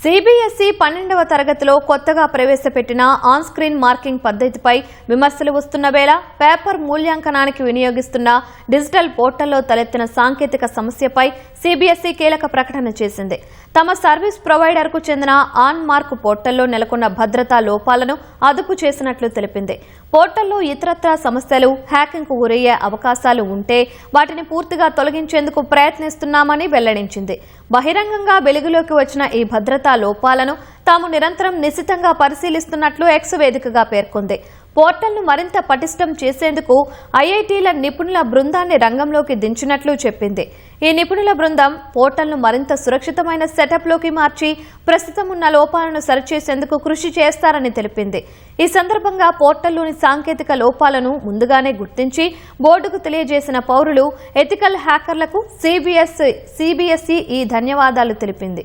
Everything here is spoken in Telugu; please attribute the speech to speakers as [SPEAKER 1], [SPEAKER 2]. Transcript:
[SPEAKER 1] సిబిఎస్ఈ 12వ తరగతిలో కొత్తగా ప్రవేశపెట్టిన ఆన్ స్క్రీన్ మార్కింగ్ పద్ధతిపై విమర్శలు వస్తున్న వేళ పేపర్ మూల్యాంకనానికి వినియోగిస్తున్న డిజిటల్ పోర్టల్లో తలెత్తిన సాంకేతిక సమస్యపై సిబిఎస్ఈ కీలక ప్రకటన చేసింది. తమ సర్వీస్ ప్రొవైడర్కు చెందిన ఆన్ మార్క్ పోర్టల్లో నెలకొన్న భద్రతా లోపాలను అదుపు చేసినట్లు తెలిపింది. పోర్టల్లో ఇతరత్రా సమస్యలు, హ్యాకింగ్కు గురయ్యే అవకాశాలు ఉంటే వాటిని పూర్తిగా తొలగించేందుకు ప్రయత్నిస్తున్నామని వెల్లడించింది. బహిరంగంగా వెలుగులోకి వచ్చిన ఈ భద్రతా లోపాలను తాము నిరంతరం నిశితంగా పరిశీలిస్తున్నట్లు ఎక్స్ వేదికగా పేర్కొంది. పోర్టల్ను మరింత పటిష్టం చేసేందుకు ఐఐటీల నిపుణుల బృందాన్ని రంగంలోకి దించినట్లు చెప్పింది. ఈ నిపుణుల బృందం పోర్టల్ను మరింత సురక్షితమైన సెటప్లోకి మార్చి ప్రస్తుతం ఉన్న లోపాలను సరిచేసేందుకు కృషి చేస్తారని తెలిపింది. ఈ సందర్భంగా పోర్టల్లోని సాంకేతిక లోపాలను ముందుగానే గుర్తించి బోర్డుకు తెలియజేసిన పౌరులు, ఎథికల్ హ్యాకర్లకు సిబిఎస్ఈ ఈ ధన్యవాదాలు తెలిపింది.